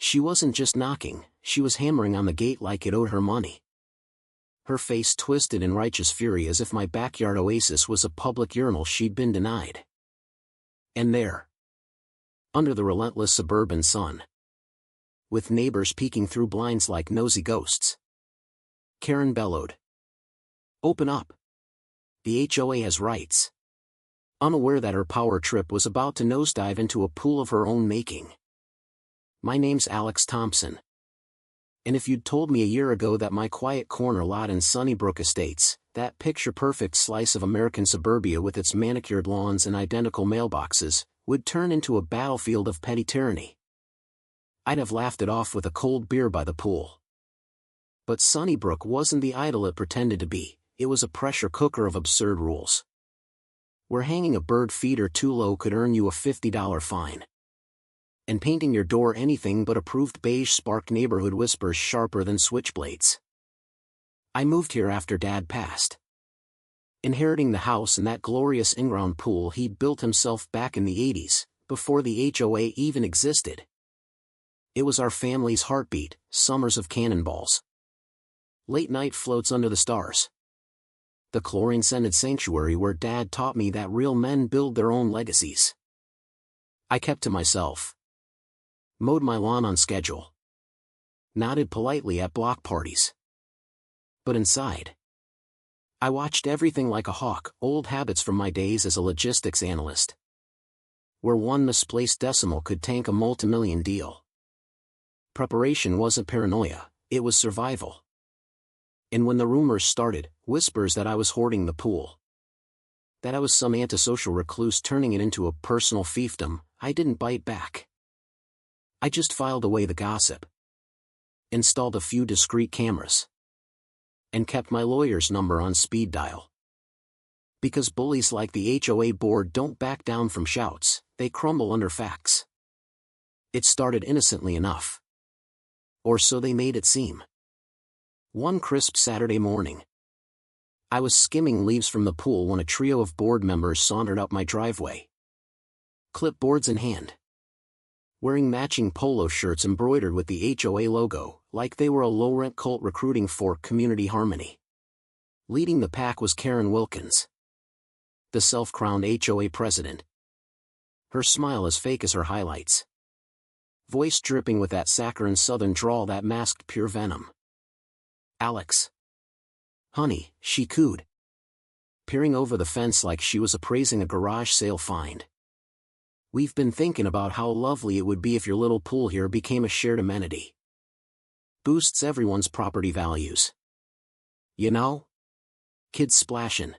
She wasn't just knocking, she was hammering on the gate like it owed her money. Her face twisted in righteous fury as if my backyard oasis was a public urinal she'd been denied. And there, under the relentless suburban sun, with neighbors peeking through blinds like nosy ghosts, Karen bellowed, "Open up! The HOA has rights," unaware that her power trip was about to nosedive into a pool of her own making. My name's Alex Thompson. And if you'd told me a year ago that my quiet corner lot in Sunnybrook Estates, that picture-perfect slice of American suburbia with its manicured lawns and identical mailboxes, would turn into a battlefield of petty tyranny, I'd have laughed it off with a cold beer by the pool. But Sunnybrook wasn't the idol it pretended to be, it was a pressure cooker of absurd rules. Where hanging a bird feeder too low could earn you a $50 fine. And painting your door anything but approved beige sparked neighborhood whispers sharper than switchblades. I moved here after Dad passed, inheriting the house and that glorious in-ground pool he'd built himself back in the 80s, before the HOA even existed. It was our family's heartbeat, summers of cannonballs, late night floats under the stars, the chlorine-scented sanctuary where Dad taught me that real men build their own legacies. I kept to myself, mowed my lawn on schedule, nodded politely at block parties. But inside, I watched everything like a hawk, old habits from my days as a logistics analyst, where one misplaced decimal could tank a multimillion deal. Preparation wasn't paranoia, it was survival. And when the rumors started, whispers that I was hoarding the pool, that I was some antisocial recluse turning it into a personal fiefdom, I didn't bite back. I just filed away the gossip, installed a few discreet cameras, and kept my lawyer's number on speed dial. Because bullies like the HOA board don't back down from shouts, they crumble under facts. It started innocently enough. Or so they made it seem. One crisp Saturday morning, I was skimming leaves from the pool when a trio of board members sauntered up my driveway, clipboards in hand, wearing matching polo shirts embroidered with the HOA logo, like they were a low-rent cult recruiting for community harmony. Leading the pack was Karen Wilkins, the self-crowned HOA president. Her smile as fake as her highlights, voice dripping with that saccharine southern drawl that masked pure venom. "Alex. Honey," she cooed, peering over the fence like she was appraising a garage sale find. "We've been thinking about how lovely it would be if your little pool here became a shared amenity. Boosts everyone's property values. You know? Kids splashin'.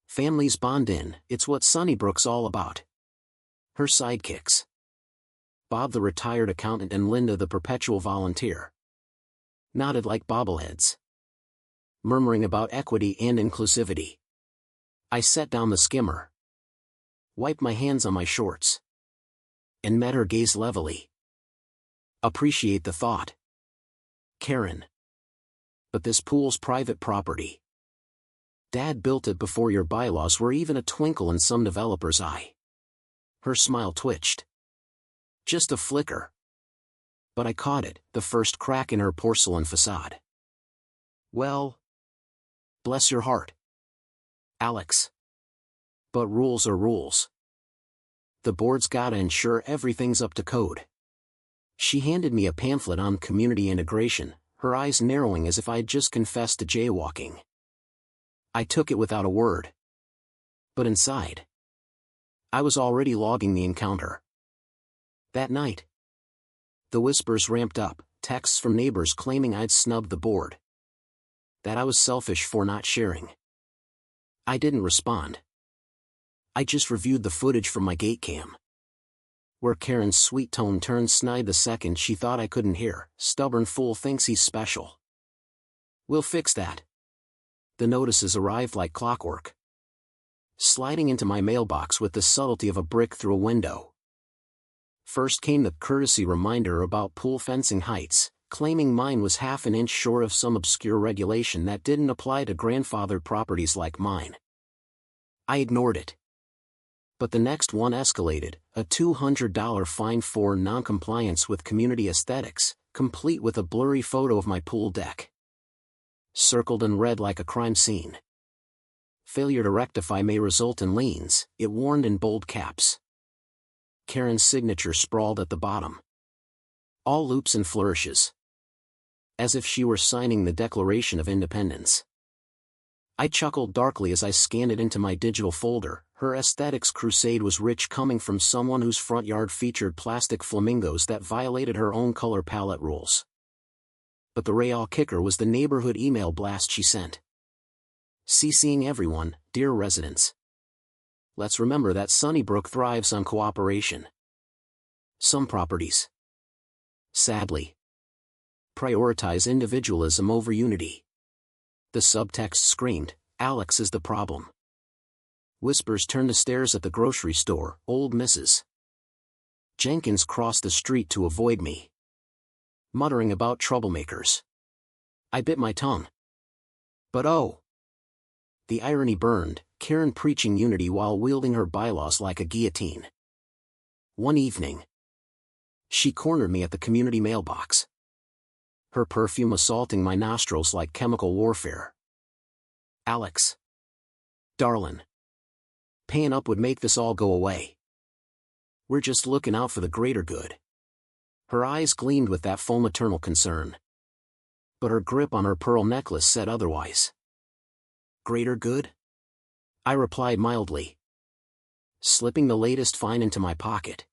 Families bond in, it's what Sunnybrook's all about." Her sidekicks, Bob the retired accountant and Linda the perpetual volunteer, nodded like bobbleheads, murmuring about equity and inclusivity. I set down the skimmer, wiped my hands on my shorts, and met her gaze levelly. "Appreciate the thought, Karen. But this pool's private property. Dad built it before your bylaws were even a twinkle in some developer's eye." Her smile twitched. Just a flicker. But I caught it, the first crack in her porcelain facade. "Well, bless your heart, Alex. But rules are rules. The board's gotta ensure everything's up to code." She handed me a pamphlet on community integration, her eyes narrowing as if I'd just confessed to jaywalking. I took it without a word. But inside, I was already logging the encounter. That night, the whispers ramped up, texts from neighbors claiming I'd snubbed the board, that I was selfish for not sharing. I didn't respond. I just reviewed the footage from my gate cam, where Karen's sweet tone turned snide the second she thought I couldn't hear. "Stubborn fool thinks he's special. We'll fix that." The notices arrived like clockwork, sliding into my mailbox with the subtlety of a brick through a window. First came the courtesy reminder about pool fencing heights, claiming mine was half an inch short of some obscure regulation that didn't apply to grandfathered properties like mine. I ignored it. But the next one escalated, a $200 fine for non-compliance with community aesthetics, complete with a blurry photo of my pool deck. Circled and red like a crime scene. Failure to rectify may result in liens, it warned in bold caps. Karen's signature sprawled at the bottom. All loops and flourishes. As if she were signing the Declaration of Independence. I chuckled darkly as I scanned it into my digital folder. Her aesthetics crusade was rich, coming from someone whose front yard featured plastic flamingos that violated her own color palette rules. But the real kicker was the neighborhood email blast she sent. CCing everyone, dear residents. Let's remember that Sunnybrook thrives on cooperation. Some properties, sadly, prioritize individualism over unity. The subtext screamed, Alex is the problem. Whispers turned to stares at the grocery store. Old Mrs. Jenkins crossed the street to avoid me, muttering about troublemakers. I bit my tongue. But oh! The irony burned, Karen preaching unity while wielding her bylaws like a guillotine. One evening, she cornered me at the community mailbox. Her perfume assaulting my nostrils like chemical warfare. Alex. Darlin'. Paying up would make this all go away. We're just looking out for the greater good. Her eyes gleamed with that full maternal concern. But her grip on her pearl necklace said otherwise. Greater good? I replied mildly, slipping the latest fine into my pocket.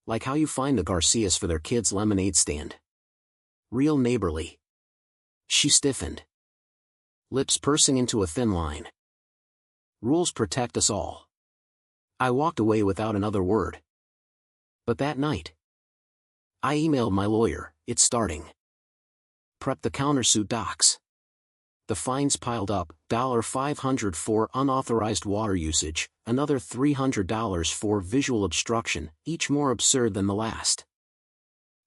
Like how you find the Garcias for their kids' lemonade stand. Real neighborly. She stiffened, lips pursing into a thin line. Rules protect us all. I walked away without another word. But that night, I emailed my lawyer. It's starting. Prep the countersuit docs. The fines piled up, $500 for unauthorized water usage, another $300 for visual obstruction, each more absurd than the last.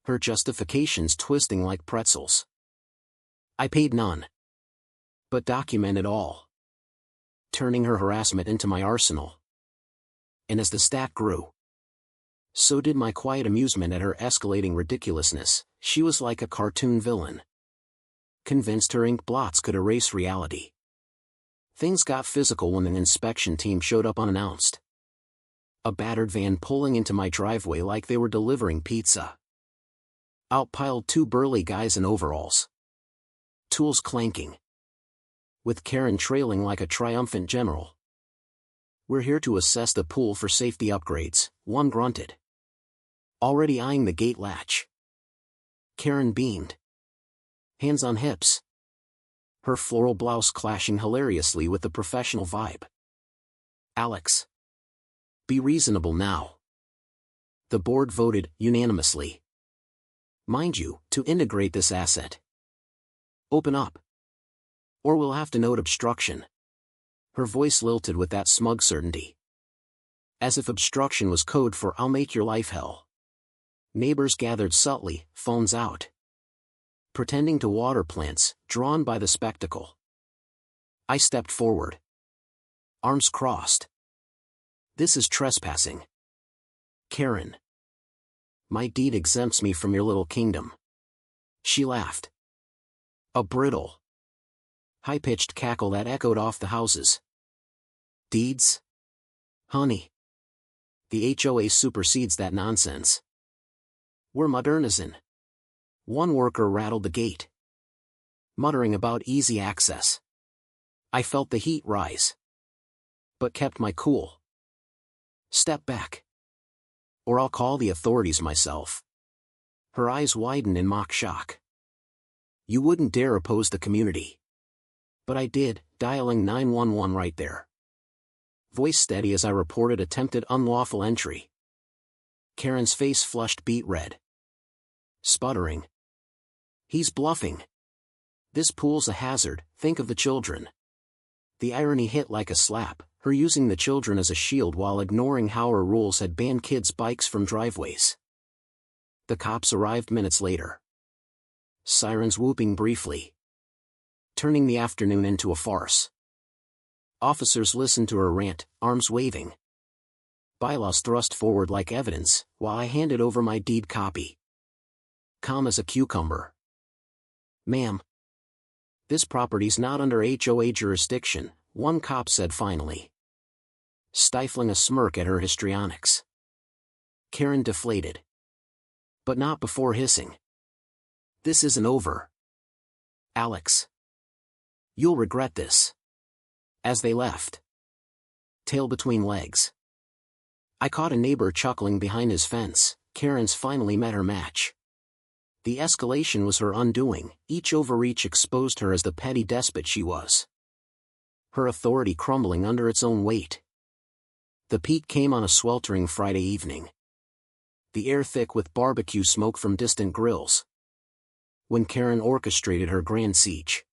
Her justifications twisting like pretzels. I paid none, but documented all, turning her harassment into my arsenal. And as the stack grew, so did my quiet amusement at her escalating ridiculousness. She was like a cartoon villain, convinced her ink blots could erase reality. Things got physical when an inspection team showed up unannounced. A battered van pulling into my driveway like they were delivering pizza. Out piled two burly guys in overalls, tools clanking, with Karen trailing like a triumphant general. We're here to assess the pool for safety upgrades, one grunted, already eyeing the gate latch. Karen beamed, hands on hips, her floral blouse clashing hilariously with the professional vibe. Alex, be reasonable now. The board voted unanimously. Mind you, to integrate this asset. Open up. Or we'll have to note obstruction. Her voice lilted with that smug certainty. As if obstruction was code for I'll make your life hell. Neighbors gathered subtly, phones out, pretending to water plants, drawn by the spectacle. I stepped forward, arms crossed. This is trespassing. Karen. My deed exempts me from your little kingdom. She laughed. A brittle, high-pitched cackle that echoed off the houses. Deeds? Honey. The HOA supersedes that nonsense. We're modernizing. One worker rattled the gate, muttering about easy access. I felt the heat rise, but kept my cool. Step back, or I'll call the authorities myself. Her eyes widened in mock shock. You wouldn't dare oppose the community. But I did, dialing 911 right there. Voice steady as I reported attempted unlawful entry. Karen's face flushed beet red. Sputtering. He's bluffing. This pool's a hazard, think of the children. The irony hit like a slap, her using the children as a shield while ignoring how her rules had banned kids' bikes from driveways. The cops arrived minutes later. Sirens whooping briefly, turning the afternoon into a farce. Officers listened to her rant, arms waving. Bylaws thrust forward like evidence, while I handed over my deed copy. Calm as a cucumber. Ma'am. This property's not under HOA jurisdiction, one cop said finally, stifling a smirk at her histrionics. Karen deflated. But not before hissing. This isn't over. Alex. You'll regret this. As they left. Tail between legs. I caught a neighbor chuckling behind his fence. Karen's finally met her match. The escalation was her undoing, each overreach exposed her as the petty despot she was. Her authority crumbling under its own weight. The peak came on a sweltering Friday evening. The air thick with barbecue smoke from distant grills. When Karen orchestrated her grand siege.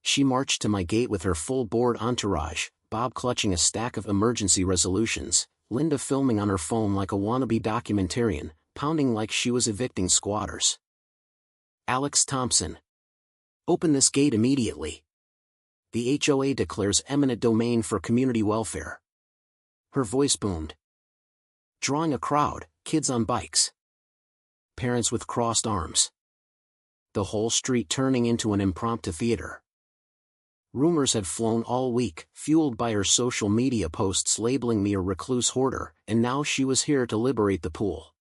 She marched to my gate with her full-board entourage, Bob clutching a stack of emergency resolutions, Linda filming on her phone like a wannabe documentarian, pounding like she was evicting squatters. Alex Thompson. Open this gate immediately. The HOA declares eminent domain for community welfare. Her voice boomed. Drawing a crowd, kids on bikes. Parents with crossed arms. The whole street turning into an impromptu theater. Rumors had flown all week, fueled by her social media posts labeling me a recluse hoarder, and now she was here to liberate the pool.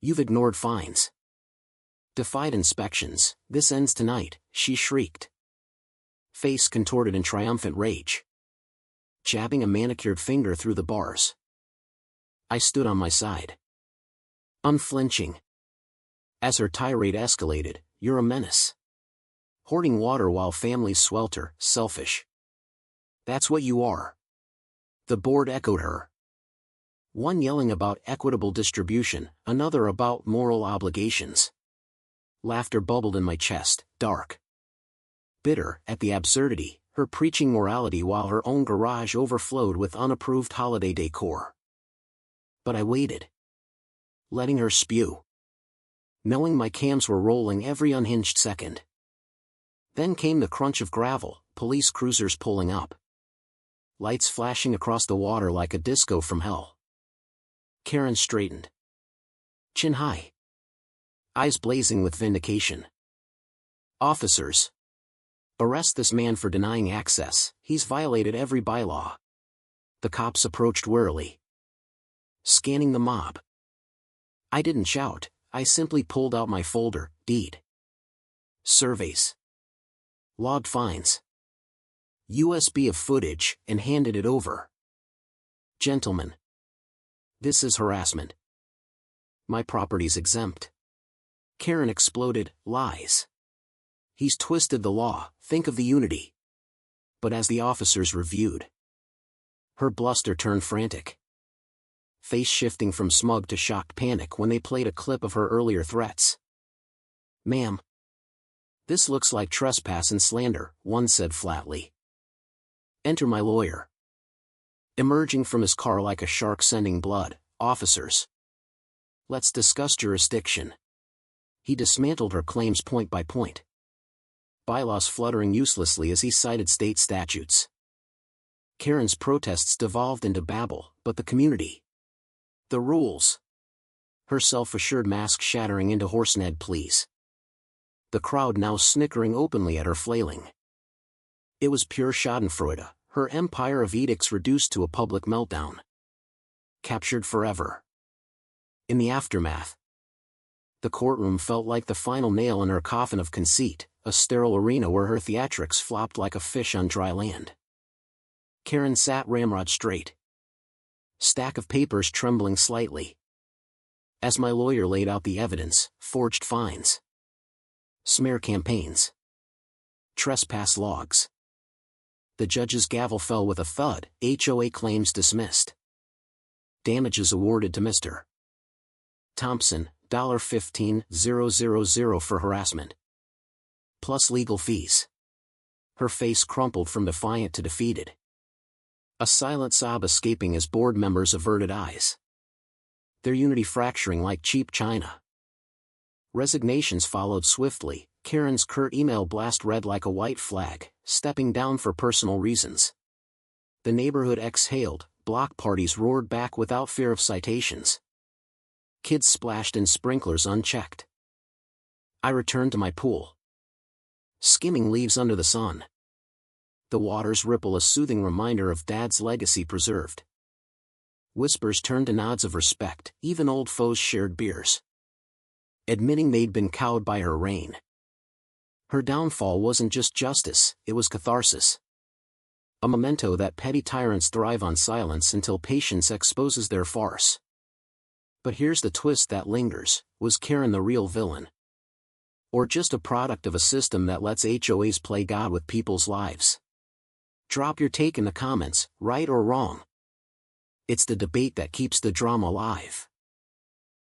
You've ignored fines. Defied inspections, this ends tonight, she shrieked. Face contorted in triumphant rage. Jabbing a manicured finger through the bars. I stood on my side. Unflinching. As her tirade escalated, you're a menace. Hoarding water while families swelter, selfish. That's what you are. The board echoed her. One yelling about equitable distribution, another about moral obligations. Laughter bubbled in my chest, dark. Bitter at the absurdity, her preaching morality while her own garage overflowed with unapproved holiday decor. But I waited. Letting her spew. Knowing my cams were rolling every unhinged second. Then came the crunch of gravel, police cruisers pulling up. Lights flashing across the water like a disco from hell. Karen straightened. Chin high. Eyes blazing with vindication. Officers. Arrest this man for denying access, he's violated every bylaw. The cops approached warily. Scanning the mob. I didn't shout, I simply pulled out my folder, deed. Surveys. Logged fines. USB of footage, and handed it over. Gentlemen. This is harassment. My property's exempt. Karen exploded, lies. He's twisted the law, think of the unity. But as the officers reviewed. Her bluster turned frantic. Face shifting from smug to shocked panic when they played a clip of her earlier threats. Ma'am. This looks like trespass and slander, one said flatly. Enter my lawyer. Emerging from his car like a shark sending blood, officers. Let's discuss jurisdiction. He dismantled her claims point by point. Bylaws fluttering uselessly as he cited state statutes. Karen's protests devolved into babble, but the community. The rules. Her self-assured mask shattering into hoarse-nead pleas. The crowd now snickering openly at her flailing. It was pure schadenfreude, her empire of edicts reduced to a public meltdown. Captured forever. In the aftermath. The courtroom felt like the final nail in her coffin of conceit, a sterile arena where her theatrics flopped like a fish on dry land. Karen sat ramrod straight. Stack of papers trembling slightly. As my lawyer laid out the evidence, forged fines. Smear campaigns. Trespass logs. The judge's gavel fell with a thud, HOA claims dismissed. Damages awarded to Mr. Thompson, $15,000 for harassment. Plus legal fees. Her face crumpled from defiant to defeated. A silent sob escaping as board members averted eyes. Their unity fracturing like cheap china. Resignations followed swiftly, Karen's curt email blast read like a white flag, stepping down for personal reasons. The neighborhood exhaled, block parties roared back without fear of citations. Kids splashed in sprinklers unchecked. I returned to my pool. Skimming leaves under the sun. The waters ripple, a soothing reminder of Dad's legacy preserved. Whispers turned to nods of respect, even old foes shared beers. Admitting they'd been cowed by her reign. Her downfall wasn't just justice, it was catharsis. A memento that petty tyrants thrive on silence until patience exposes their farce. But here's the twist that lingers: was Karen the real villain? Or just a product of a system that lets HOAs play God with people's lives? Drop your take in the comments, right or wrong. It's the debate that keeps the drama alive.